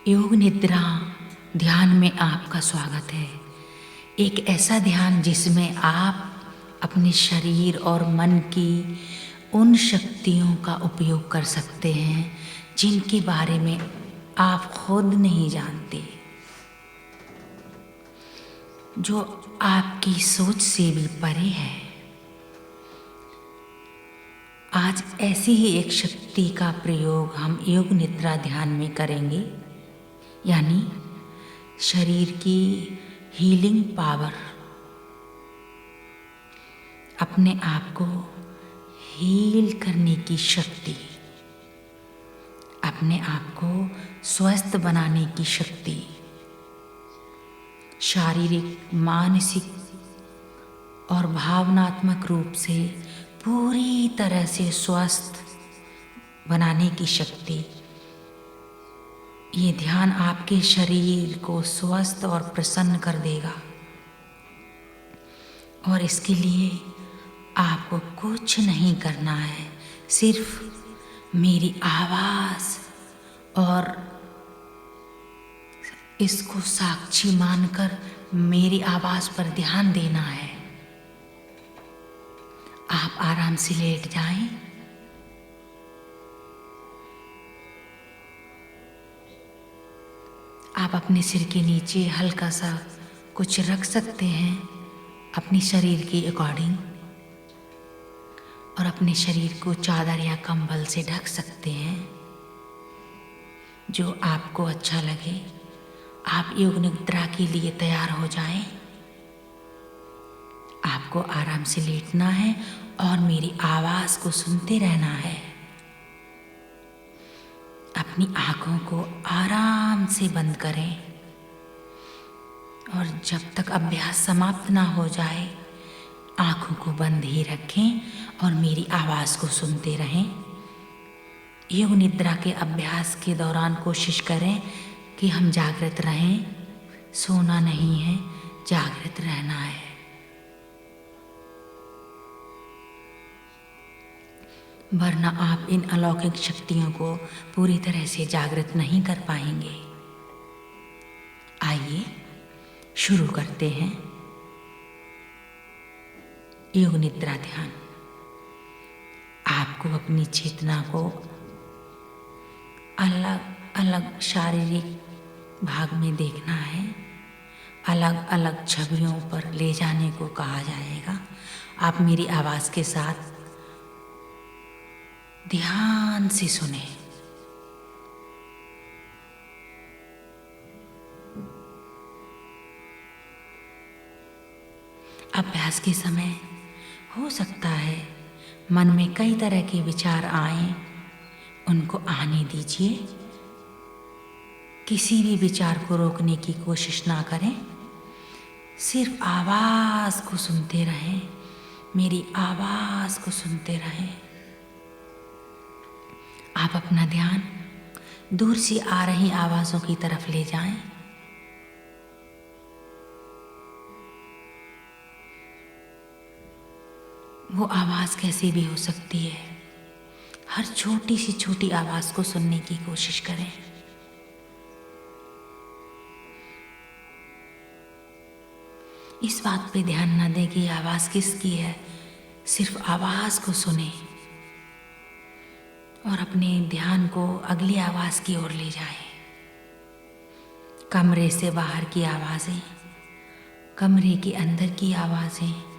योग निद्रा ध्यान में आपका स्वागत है। एक ऐसा ध्यान जिसमें आप अपने शरीर और मन की उन शक्तियों का उपयोग कर सकते हैं जिनके बारे में आप खुद नहीं जानते, जो आपकी सोच से भी परे है। आज ऐसी ही एक शक्ति का प्रयोग हम योग निद्रा ध्यान में करेंगे, यानी शरीर की हीलिंग पावर। अपने आप को हील करने की शक्ति, अपने आप को स्वस्थ बनाने की शक्ति, शारीरिक, मानसिक और भावनात्मक रूप से पूरी तरह से स्वस्थ बनाने की शक्ति। ये ध्यान आपके शरीर को स्वस्थ और प्रसन्न कर देगा, और इसके लिए आपको कुछ नहीं करना है, सिर्फ मेरी आवाज़ और इसको साक्षी मानकर मेरी आवाज़ पर ध्यान देना है। आप आराम से लेट जाएं। आप अपने सिर के नीचे हल्का सा कुछ रख सकते हैं अपनी शरीर के अकॉर्डिंग, और अपने शरीर को चादर या कंबल से ढक सकते हैं, जो आपको अच्छा लगे। आप योग निद्रा के लिए तैयार हो जाएं। आपको आराम से लेटना है और मेरी आवाज़ को सुनते रहना है। अपनी आँखों को आराम से बंद करें, और जब तक अभ्यास समाप्त ना हो जाए आँखों को बंद ही रखें और मेरी आवाज़ को सुनते रहें। योग निद्रा के अभ्यास के दौरान कोशिश करें कि हम जागृत रहें। सोना नहीं है, जागृत रहना है। वरना आप इन अलौकिक शक्तियों को पूरी तरह से जागृत नहीं कर पाएंगे। आइए शुरू करते हैं योग निद्रा ध्यान। आपको अपनी चेतना को अलग अलग शारीरिक भाग में देखना है। अलग अलग छवियों पर ले जाने को कहा जाएगा। आप मेरी आवाज़ के साथ ध्यान से सुने। अभ्यास के समय हो सकता है मन में कई तरह के विचार आए, उनको आने दीजिए। किसी भी विचार को रोकने की कोशिश ना करें, सिर्फ आवाज़ को सुनते रहें, मेरी आवाज़ को सुनते रहें। आप अपना ध्यान दूर से आ रही आवाज़ों की तरफ ले जाएं। वो आवाज़ कैसी भी हो सकती है, हर छोटी सी छोटी आवाज़ को सुनने की कोशिश करें। इस बात पे ध्यान न दें कि आवाज़ किसकी है, सिर्फ आवाज़ को सुने और अपने ध्यान को अगली आवाज़ की ओर ले जाएं। कमरे से बाहर की आवाज़ें, कमरे के अंदर की आवाज़ें,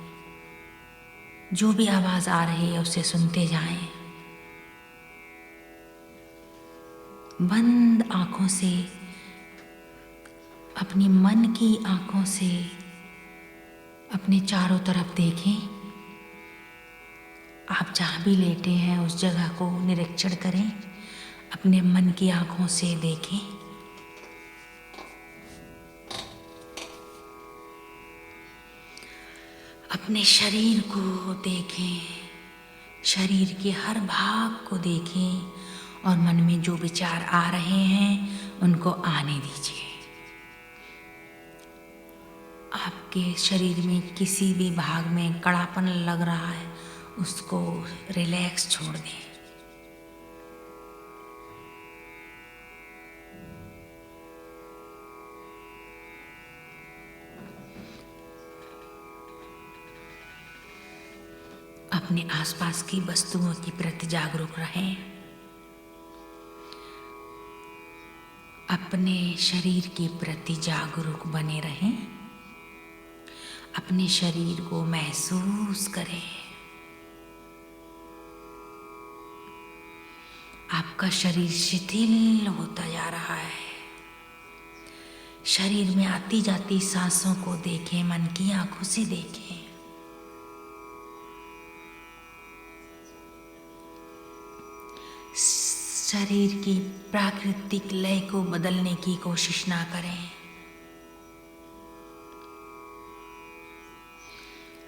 जो भी आवाज़ आ रही है उसे सुनते जाएं। बंद आँखों से, अपनी मन की आँखों से अपने चारों तरफ देखें। आप जहाँ भी लेटे हैं उस जगह को निरीक्षण करें, अपने मन की आँखों से देखें। अपने शरीर को देखें, शरीर के हर भाग को देखें, और मन में जो विचार आ रहे हैं उनको आने दीजिए। आपके शरीर में किसी भी भाग में कड़ापन लग रहा है, उसको रिलैक्स छोड़ दें। अपने आसपास की वस्तुओं के प्रति जागरूक रहें। अपने शरीर के प्रति जागरूक बने रहें। अपने शरीर को महसूस करें। आपका शरीर शिथिल होता जा रहा है। शरीर में आती जाती सांसों को देखें, मन की आंखों से देखें। शरीर की प्राकृतिक लय को बदलने की कोशिश ना करें।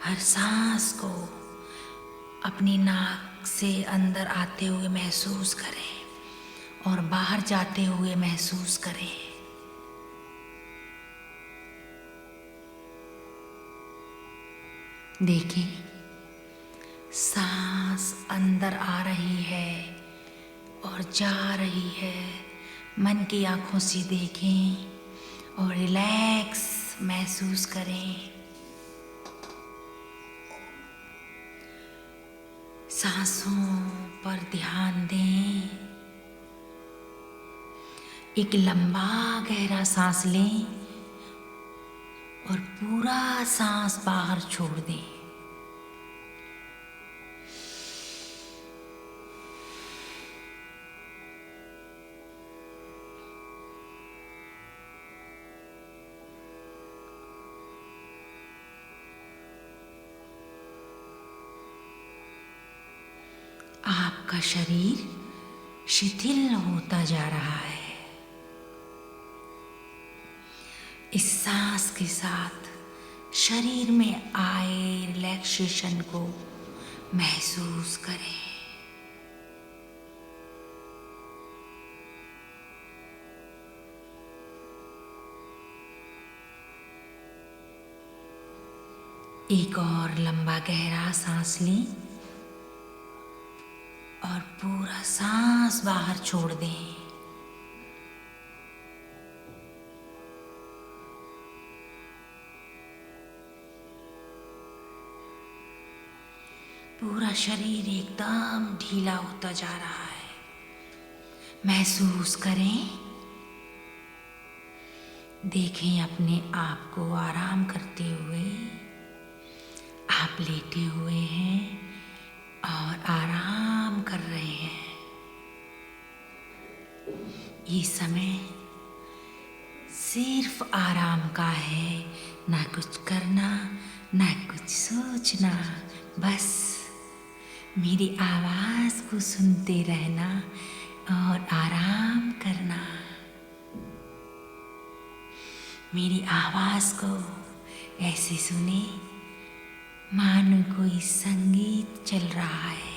हर सांस को अपनी नाक से अंदर आते हुए महसूस करें और बाहर जाते हुए महसूस करें। देखें, सांस अंदर आ रही है और जा रही है। मन की आंखों से देखें और रिलैक्स महसूस करें। सांसों पर ध्यान दें। एक लंबा गहरा सांस लें और पूरा सांस बाहर छोड़ दें। आपका शरीर शिथिल होता जा रहा है। इस सांस के साथ शरीर में आए रिलैक्सेशन को महसूस करें। एक और लंबा गहरा सांस लें और पूरा सांस बाहर छोड़ दें। पूरा शरीर एकदम ढीला होता जा रहा है। महसूस करें। देखें अपने आप को आराम करते हुए। आप लेटे हुए हैं और आराम कर रहे हैं। ये समय सिर्फ आराम का है, ना कुछ करना, ना कुछ सोचना, बस मेरी आवाज़ को सुनते रहना और आराम करना। मेरी आवाज़ को ऐसे सुने मानो कोई संगीत चल रहा है।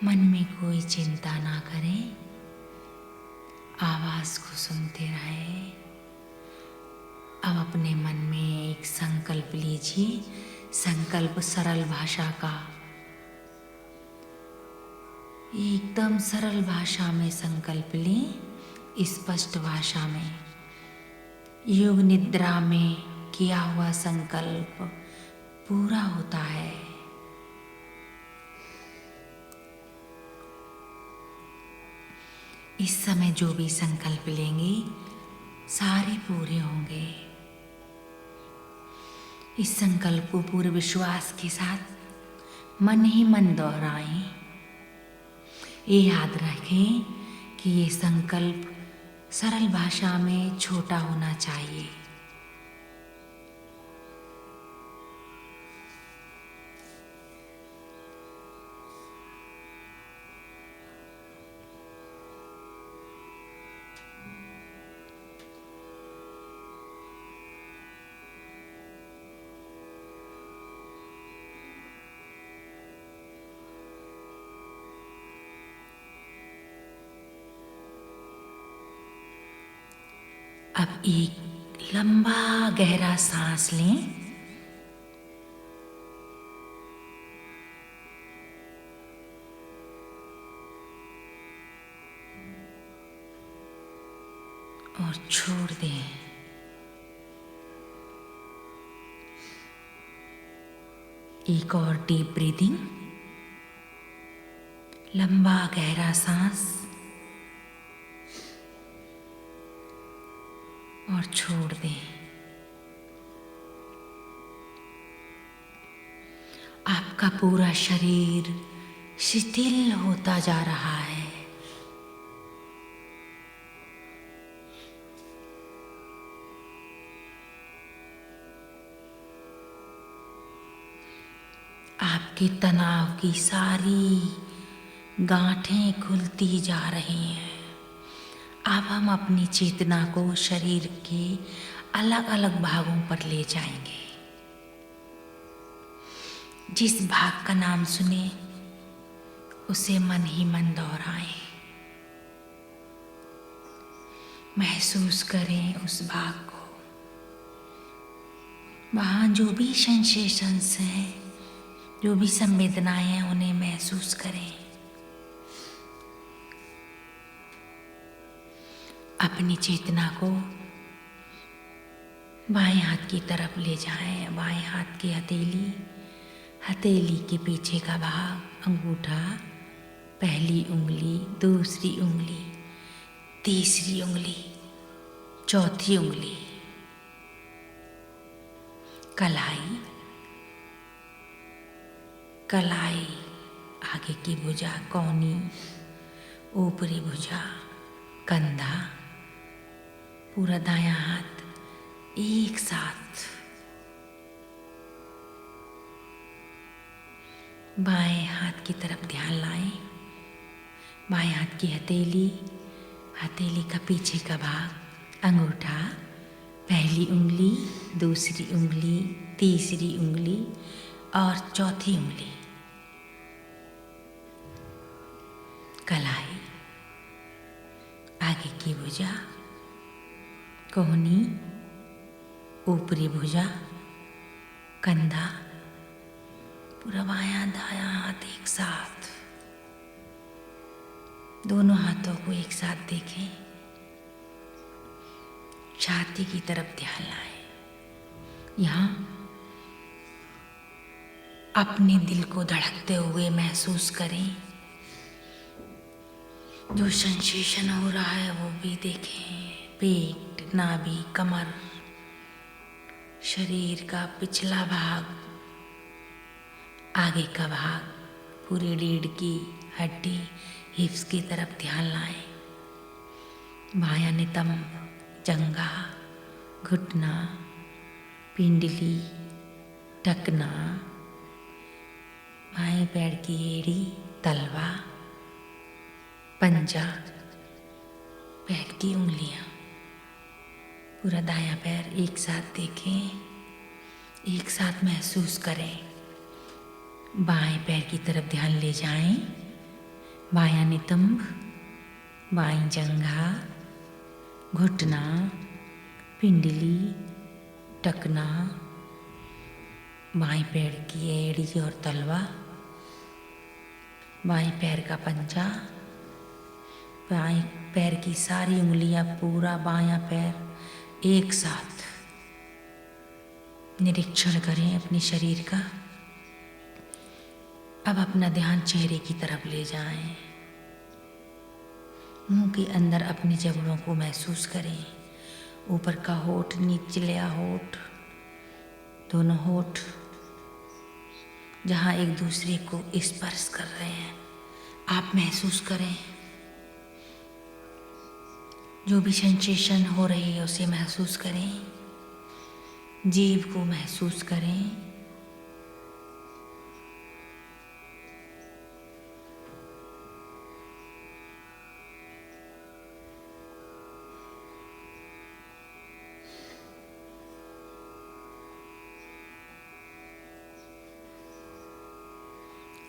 मन में कोई चिंता ना करें, आवाज़ को सुनते रहें। अब अपने मन में एक संकल्प लीजिए, संकल्प सरल भाषा का। एकदम सरल भाषा में संकल्प लें, स्पष्ट भाषा में। योग निद्रा में किया हुआ संकल्प पूरा होता है। इस समय जो भी संकल्प लेंगे सारे पूरे होंगे। इस संकल्प को पूरे विश्वास के साथ मन ही मन दोहराएं। ये याद रखें कि ये संकल्प सरल भाषा में छोटा होना चाहिए। अब एक लंबा गहरा सांस लें और छोड़ दें। एक और डीप ब्रीदिंग, लंबा गहरा सांस और छोड़ दें। आपका पूरा शरीर शिथिल होता जा रहा है। आपके तनाव की सारी गांठें खुलती जा रही हैं। अब हम अपनी चेतना को शरीर के अलग अलग भागों पर ले जाएंगे। जिस भाग का नाम सुने उसे मन ही मन दोहराएं। महसूस करें उस भाग को। वहाँ जो भी सेंसेशंस हैं, जो भी संवेदनाएं हैं, उन्हें महसूस करें। अपनी चेतना को बाएं हाथ की तरफ ले जाएं। बाएं हाथ की हथेली, हथेली के पीछे का भाग, अंगूठा, पहली उंगली, दूसरी उंगली, तीसरी उंगली, चौथी उंगली, कलाई, कलाई, आगे की भुजा, कौनी, ऊपरी भुजा, कंधा, पूरा दायां हाथ एक साथ। बाएं हाथ की तरफ ध्यान लाएं। बाएं हाथ की हथेली, हथेली का पीछे का भाग, अंगूठा, पहली उंगली, दूसरी उंगली, तीसरी उंगली और चौथी उंगली, कलाई, आगे की भुजा, कोहनी, ऊपरी भुजा, कंधा, पूरा बायां दायां हाथ एक साथ। दोनों हाथों को एक साथ देखें। छाती की तरफ ध्यान लाएं। यहाँ अपने दिल को धड़कते हुए महसूस करें। जो सेंसेशन हो रहा है वो भी देखें। पेट, नाभि, कमर, शरीर का पिछला भाग, आगे का भाग, पूरी रीढ़ की हड्डी, हिप्स की तरफ ध्यान लाएं। बायां नितंब, जंघा, घुटना, पिंडली, टखना, बाएं पैर की एड़ी, तलवा, पंजा, पैर की उंगलियां, पूरा दायां पैर एक साथ देखें, एक साथ महसूस करें। बाएं पैर की तरफ ध्यान ले जाएं। बायां नितंब, बाईं जंघा, घुटना, पिंडली, टखना, बाएं पैर की एड़ी और तलवा, बाएं पैर का पंजा, बाएं पैर की सारी उंगलियां, पूरा बायां पैर एक साथ। निरीक्षण करें अपने शरीर का। अब अपना ध्यान चेहरे की तरफ ले जाएं। मुंह के अंदर अपनी जबड़ों को महसूस करें। ऊपर का होठ, निचला होठ, दोनों होठ जहाँ एक दूसरे को स्पर्श कर रहे हैं, आप महसूस करें। जो भी सेंसेशन हो रही है उसे महसूस करें। जीभ को महसूस करें।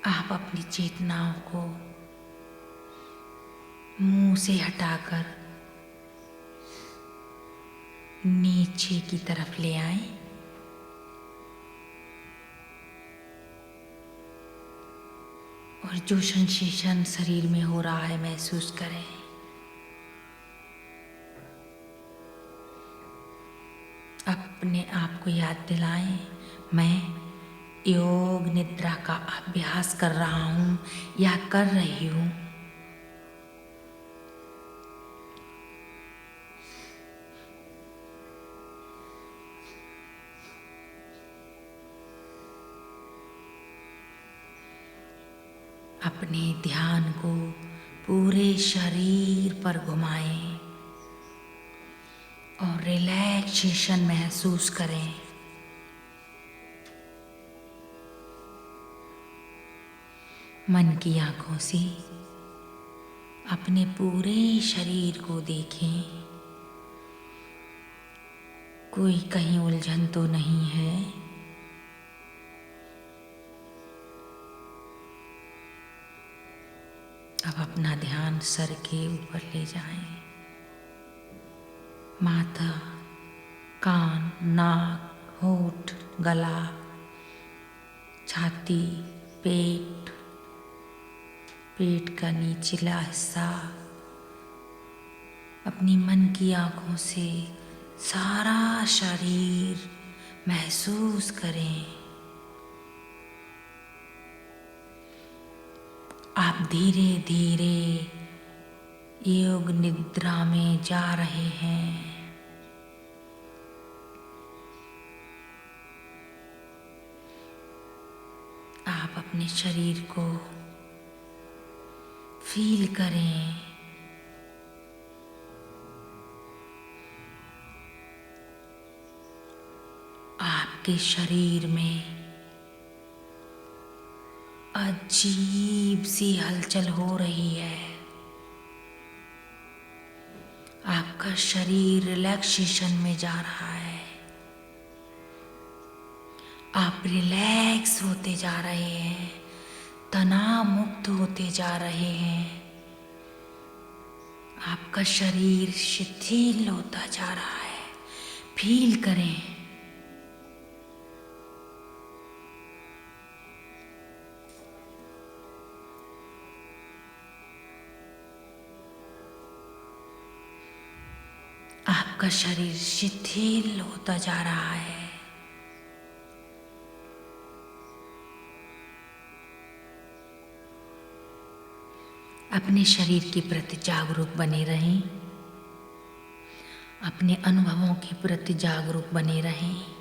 आप अपनी चेतनाओं को मुंह से हटाकर नीचे की तरफ ले आएं। और जो सेंसेशन शरीर में हो रहा है महसूस करें। अपने आप को याद दिलाएं, मैं योग निद्रा का अभ्यास कर रहा हूँ या कर रही हूँ। अपने ध्यान को पूरे शरीर पर घुमाएं और रिलैक्सेशन महसूस करें। मन की आंखों से अपने पूरे शरीर को देखें, कोई कहीं उलझन तो नहीं है। अब अपना ध्यान सर के ऊपर ले जाएं। माथा, कान, नाक, होठ, गला, छाती, पेट, पेट का निचला हिस्सा, अपनी मन की आंखों से सारा शरीर महसूस करें। आप धीरे धीरे योग निद्रा में जा रहे हैं। आप अपने शरीर को फील करें। आपके शरीर में अजीब सी हलचल हो रही है। आपका शरीर रिलैक्सेशन में जा रहा है। आप रिलैक्स होते जा रहे हैं, तनाव मुक्त होते जा रहे हैं। आपका शरीर शिथिल होता जा रहा है। फील करें। आपका शरीर शिथिल होता जा रहा है। अपने शरीर के प्रति जागरूक बने रहें। अपने अनुभवों के प्रति जागरूक बने रहें।